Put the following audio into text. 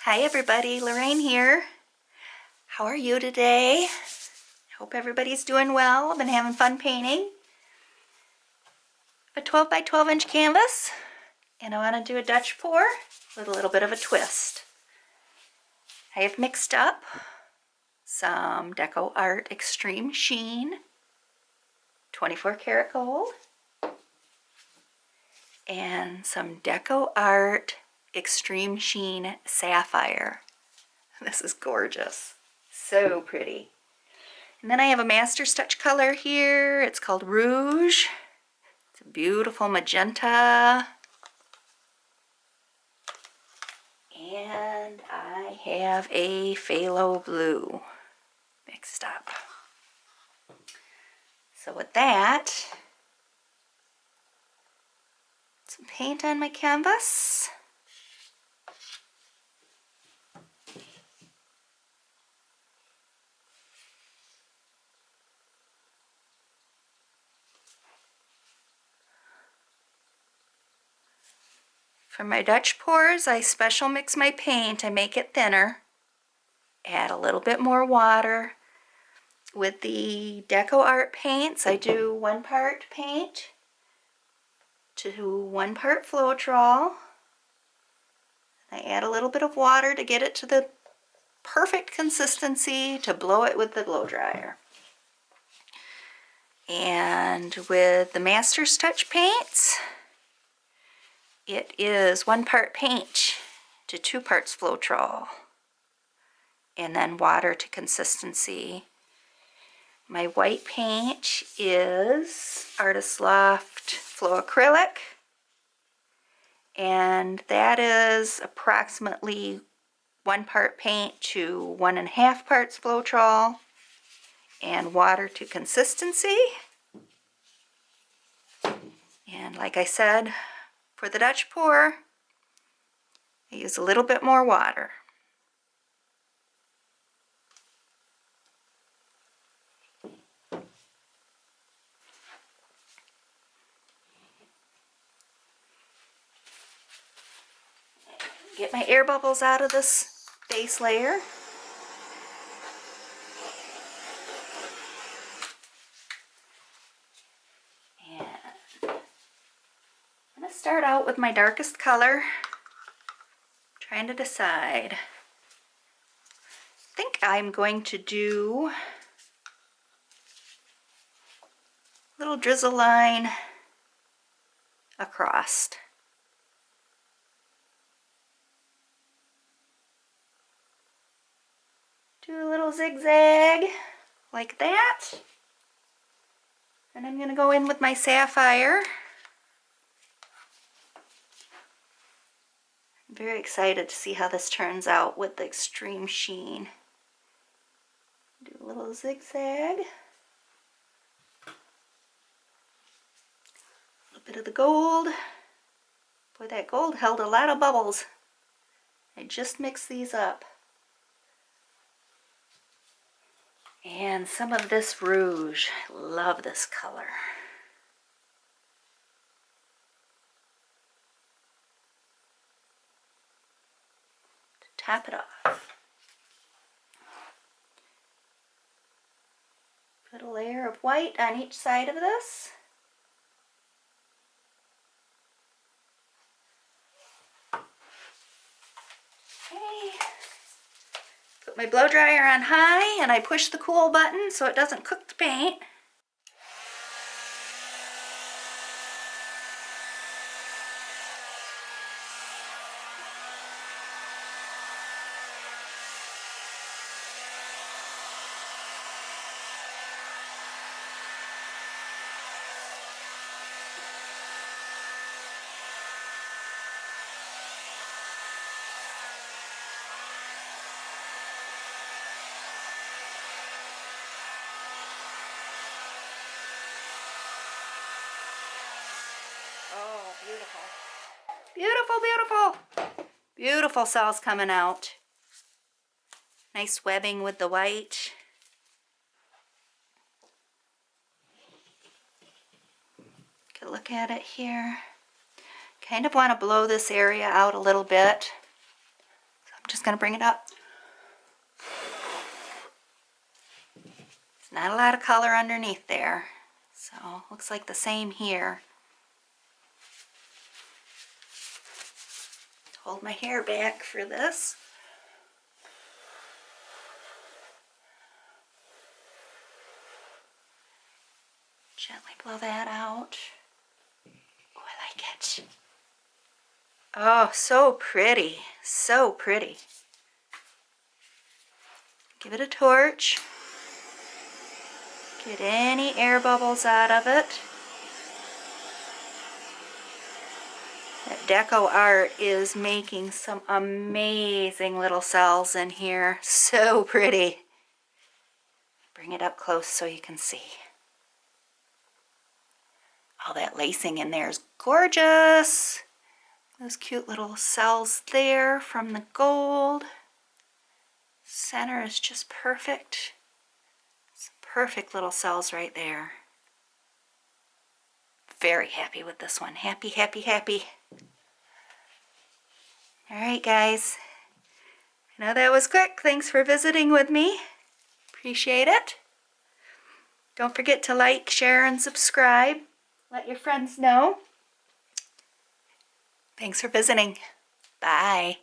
Hi everybody, Lorraine here. How are you today? Hope everybody's doing well. I've been having fun painting. A 12 by 12 inch canvas, and I want to do a Dutch pour with a little bit of a twist. I have mixed up some DecoArt Extreme Sheen 24 karat gold and some DecoArt Extreme Sheen Sapphire. This is gorgeous. So pretty. And then I have a Master's Touch color here. It's called Rouge. It's a beautiful magenta. And I have a phthalo blue mixed up. So with that, some paint on my canvas. For my Dutch pours, I special mix my paint. I make it thinner. Add a little bit more water. With the DecoArt paints, I do 1 part paint to 1 part Floetrol. I add a little bit of water to get it to the perfect consistency to blow it with the blow dryer. And with the Master's Touch paints, it is 1 part paint to 2 parts Floetrol, and then water to consistency. My white paint is Artist Loft Flow Acrylic, and that is approximately 1 part paint to 1.5 parts Floetrol and water to consistency. And like I said, for the Dutch pour, I use a little bit more water. Get my air bubbles out of this base layer. And I'm going to start out with my darkest color, trying to decide. I think I'm going to do a little drizzle line across. Do a little zigzag like that. And I'm going to go in with my Sapphire. I'm very excited to see how this turns out with the Extreme Sheen. Do a little zigzag. A little bit of the gold. Boy, that gold held a lot of bubbles. I just mixed these up. And some of this rouge. I love this color. To top it off, put a layer of white on each side of this. Okay. Put my blow dryer on high and I push the cool button so it doesn't cook the paint. Oh, beautiful. Beautiful, beautiful. Beautiful cells coming out. Nice webbing with the white. Take a look at it here. Kind of want to blow this area out a little bit. So I'm just going to bring it up. There's not a lot of color underneath there. So, looks like the same here. Hold my hair back for this. Gently blow that out. Oh, I like it. Oh, so pretty. So pretty. Give it a torch. Get any air bubbles out of it. That DecoArt is making some amazing little cells in here. So pretty. Bring it up close so you can see. All that lacing in there is gorgeous. Those cute little cells there from the gold. Center is just perfect. Some perfect little cells right there. Very happy with this one. Happy, happy, happy. Alright guys. I know that was quick. Thanks for visiting with me. Appreciate it. Don't forget to like, share, and subscribe. Let your friends know. Thanks for visiting. Bye.